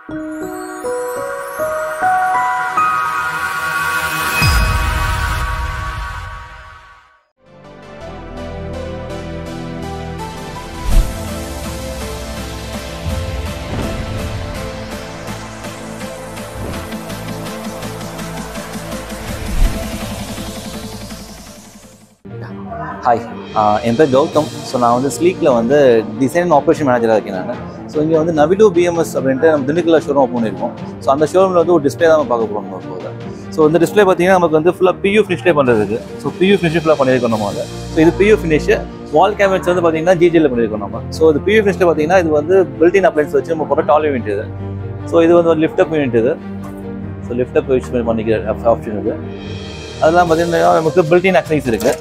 Hi, என் பேர் Gautham. So நான் வந்து ஸ்லீக்கில் வந்து டிசைன் அண்ட் ஆப்ரேஷன் மேனேஜராக இருக்கேன் நான். ஸோ இங்கே வந்து நவிலு பிஎம்எஸ் அப்படின்ட்டு நம்ம திண்டுக்கல்ல ஷோரூம் ஓப்பன் பண்ணியிருக்கோம். ஸோ அந்த ஷோரூமில் வந்து ஒரு டிஸ்பிளே தான் நம்ம பார்க்க போகிறோம் போது. ஸோ இந்த டிஸ்பிளே பார்த்தீங்கன்னா நமக்கு வந்து ஃபுல்லாக பியூ ஃபினிஷ்லேயே பண்ணுறதுக்கு. ஸோ பியூ ஃபினிஷ் ஃபுல்லாக பண்ணியிருக்கோம் நம்ம அதை. ஸோ இது பியூ ஃபினிஷ் வால் கேபினட்ஸ் வந்து பார்த்தீங்கன்னா ஜிஜியில் பண்ணியிருக்கோம் நம்ம. ஸோ இது பியூ ஃபினிஷில் பார்த்தீங்கன்னா இது வந்து பில்டின் அப்ளைன்ஸ் வச்சு நம்ம போகிற டால் யூனிட் இது. ஸோ இது வந்து ஒரு லிஃப்ட் அப் யூனிட் இது. ஸோ லிஃப்ட் அப் யூஸ் பண்ணிக்கிற ஆப்ஷன் இது. அதெல்லாம் பார்த்தீங்கன்னா நமக்கு பில்டின் அக்சைஸ் இருக்குது.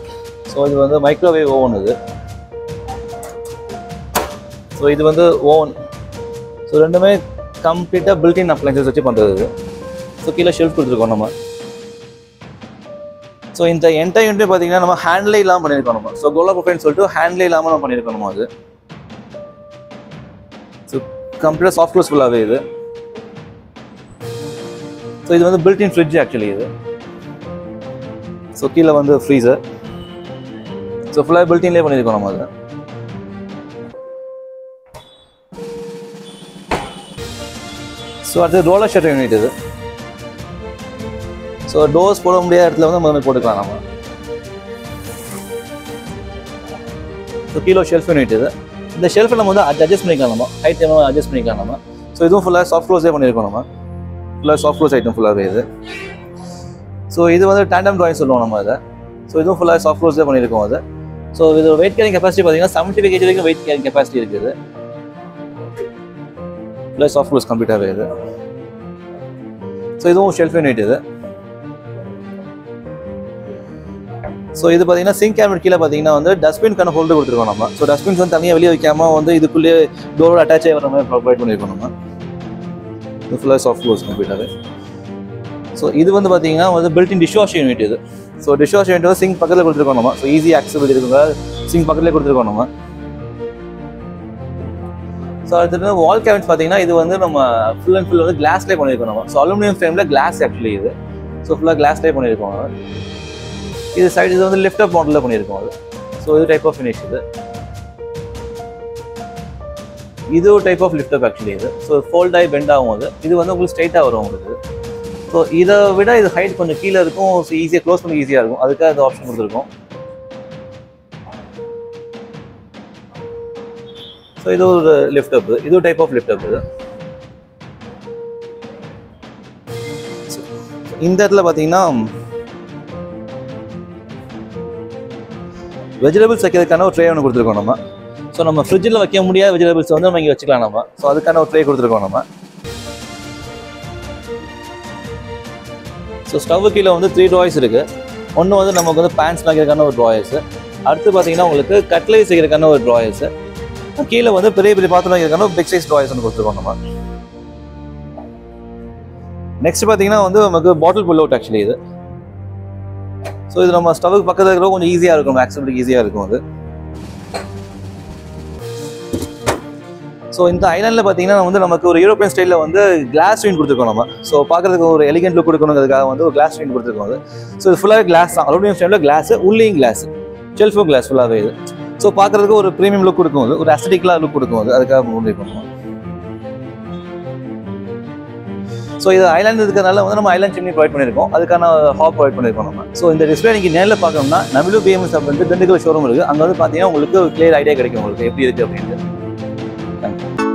ஸோ இது வந்து மைக்ரோவேவ் ஓவன் இது. ஸோ இது வந்து ஓவன். ஸோ ரெண்டுமே கம்ப்ளீட்டாக பில்டின் அப்ளைன்சஸ் வச்சு பண்ணுறது இது. ஸோ கீழே ஷெல்ஃப் கொடுத்துருக்கோம் நம்ம. ஸோ இந்த என்டையர் யூனிட் பார்த்தீங்கன்னா நம்ம ஹேண்ட்லே இல்லாமல் பண்ணியிருக்கோம் நம்ம. ஸோ கோலா ப்ரொஃபைல்னு சொல்லிட்டு ஹேண்ட்லே இல்லாமல் நம்ம பண்ணியிருக்கோம் நம்ம அது. ஸோ கம்ப்ளீட்டாக சாஃப்ட் க்ளோஸ் ஃபுல்லாகவே இது. ஸோ இது வந்து பில்டின் ஃப்ரிட்ஜ் ஆக்சுவலி இது. ஸோ கீழே வந்து ஃப்ரீசர். ஸோ ஃபுல்லாக பில்டின்லேயே பண்ணியிருக்கோம் நம்ம அதை. ஸோ அடுத்து ரோலர் ஷட்டர் யூனிட் இது. ஸோ டோர்ஸ் போட முடியாத இடத்துல வந்து முதல்ல போட்டுக்கலாம் நம்ம. ஸோ கீழே ஷெல்ஃப் யூனிட் இது. இந்த ஷெல்ஃபை நம்ம வந்து அட்ஜஸ்ட் பண்ணிக்கலாம் நம்ம. ஹைட் அட்ஜஸ்ட் பண்ணிக்கலாம் நம்ம. ஸோ இதுவும் ஃபுல்லாக சாஃப்ட் க்ளோஸே பண்ணியிருக்கோம் நம்ம. ஃபுல்லாக சாஃப்ட் க்ளோஸ் ஐட்டம் ஃபுல்லாகவே இது. ஸோ இது வந்து டேண்டம் ட்ராயிங் சொல்லுவோம் நம்ம அதை. ஸோ இதுவும் ஃபுல்லாக சாஃப்ட் க்ளோஸே பண்ணியிருக்கோம் அது. ஸோ இது வெயிட் கேரிங் கெப்பாசிட்டி பார்த்தீங்கன்னா 75 kg வரைக்கும் வெயிட் கேரிங் கெப்பாசிட்டி இருக்குது. ப்ளஸ் சாஃப்ட் க்ளோஸ் கம்ப்ளீட்டாகவே இது. ஸோ இதுவும் ஷெல்ஃப் யூனிட் இது. ஸோ இது பார்த்தீங்கன்னா சிங்க் கேபினட் கீழே பார்த்தீங்கன்னா வந்து டஸ்ட்பின்கான ஹோல்டர் கொடுத்துருக்கோம் நம்ம. ஸோ டஸ்ட்பின்ஸ் வந்து தனியாக வெளியே வைக்காமல் வந்து இதுக்குள்ளேயே டோரோட அட்டாச் ஆகி வர மாதிரி ப்ரொவைட் பண்ணியிருக்கோம் நம்ம. இது ஃபுல்லாக சாஃப்ட் க்ளோஸ் கம்ப்ளீட்டாகவே. ஸோ இது வந்து பார்த்தீங்கன்னா வந்து பில்டின் டிஷ் வாஷ் யூனிட் இது. ஸோ டிஷ் வாஷ் யூனிட் வந்து சிங்க் பக்கத்தில் கொடுத்துருக்கோம் நம்ம. ஸோ ஈஸி ஆக்சபிலிட்டி இருக்குங்க. சிங்க் பக்கத்துலேயே கொடுத்துருக்கோம் நம்ம. ஸோ அடுத்து வால் கேபினட்ஸ் பார்த்தீங்கன்னா இது வந்து நம்ம ஃபுல் அண்ட் ஃபுல் வந்து கிளாஸ்லேயே பண்ணியிருக்கோம் நம்ம. ஸோ அலுமினியம் ஃப்ரேமில் கிளாஸ் ஆக்சுவலி இது. ஸோ ஃபுல்லாக கிளாஸ்லேயே பண்ணியிருக்கோம். இது சைடு இது வந்து லிஃப்ட் அப் மாடலில் பண்ணியிருக்கோம் அது. ஸோ இது டைப் ஆஃப் ஃபினிஷ் இது. இது ஒரு type of lift up actually இது. ஸோ ஃபோல்ட் ஆகி பெண்ட் ஆகும் அது. இது வந்து உங்களுக்கு ஸ்ட்ரைட்டாக வரும் உங்களுக்கு. ஸோ இதை விட இது ஹைட் கொஞ்சம் கீழே இருக்கும். ஸோ ஈஸியாக க்ளோஸ் பண்ணி ஈஸியாக இருக்கும். அதுக்காக இந்த ஆப்ஷன் கொடுத்துருக்கோம். ஸோ இது ஒரு லிஃப்ட் அப். இது டைப் ஆஃப் லிஃப்ட் அப் இது. இந்த இடத்துல பார்த்தீங்கன்னா வெஜிடபிள்ஸ் வைக்கிறதுக்கான ஒரு ட்ரே ஒன்று கொடுத்துருக்கோம் நம்ம. ஸோ நம்ம ஃப்ரிட்ஜில் வைக்க முடியாத வெஜிடபிள்ஸ் வந்து நம்ம இங்கே வச்சுக்கலாம் நம்ம. ஸோ அதுக்கான ஒரு ட்ரே கொடுத்துருக்கோம் நம்ம. ஸோ ஸ்டவ்வு கீழே வந்து 3 ட்ராயர்ஸ் இருக்குது. ஒன்று வந்து நமக்கு வந்து பேன்ஸ் வைக்கிறதுக்கான ஒரு ட்ராயர்ஸு. அடுத்து பார்த்தீங்கன்னா உங்களுக்கு கட்லைஸ் வைக்கிறதுக்கான ஒரு ட்ராயர்ஸு. கீழே வந்து பெரிய பெரிய பாத்திரம் வைக்கிறதுக்கான பிக் சைஸ் ட்ராயர்ஸ் ஒன்று கொடுத்துருக்கோம் நம்ம. நெக்ஸ்ட் பார்த்தீங்கன்னா வந்து நமக்கு பாட்டில் புல் அவுட் ஆக்சுவலி இது. ஸோ இது நம்ம ஸ்டவ்வுக்கு பக்கத்தில் இருக்கிற கொஞ்சம் ஈஸியாக இருக்கும். ஆக்சபிலிட்டி ஈஸியாக இருக்கும் அது. ஸோ இந்த ஐலாண்டில் பார்த்தீங்கன்னா வந்து நமக்கு ஒரு யூரோப்பியன் ஸ்டைலில் வந்து கிளாஸ் ஸ்க்ரீன் கொடுத்துருக்கோம் நம்ம. ஸோ பார்க்குறதுக்கு ஒரு எலிகென்ட் லுக் கொடுக்கணுங்கிறதுக்காக வந்து ஒரு கிளாஸ் ஸ்க்ரீன் கொடுத்துருக்கோம் அது. ஸோ இது ஃபுல்லாகவே கிளாஸ் தான். அலுமினியம் ஸ்டைலில் கிளாஸ், உள்ளேயும் கிளாஸ், ஷெல்ஃபும் கிளாஸ் ஃபுல்லாகவே இது. ஸோ பார்க்குறதுக்கு ஒரு ப்ரீமியம் லுக் கொடுக்கும் அது. ஒரு அஸ்தட்டிக்கலாக லுக் கொடுக்கும் அது. அதுக்காக முன்னே பண்ணுவோம். ஸோ இது ஐலாண்ட் இருக்கிறதுனால வந்து நம்ம ஐலாண்ட் சிம்னி ப்ரொவைட் பண்ணியிருக்கோம். அதுக்கான ஹாப் ப்ரொவைட் பண்ணியிருக்கோம் நம்ம. ஸோ இந்த டிஸ்பிளே நீங்கள் நேரில் பார்க்கணும்னா நவிலு பிஎம்எஸ் அப்படின்ட்டு திண்டுக்கல் ஷோரூம் இருக்குது. அங்கே வந்து பார்த்தீங்கன்னா உங்களுக்கு ஒரு கிளியர் ஐடியா கிடைக்கும் உங்களுக்கு எப்படி இருக்குது அப்படின்ட்டு. தேங்க்யூ.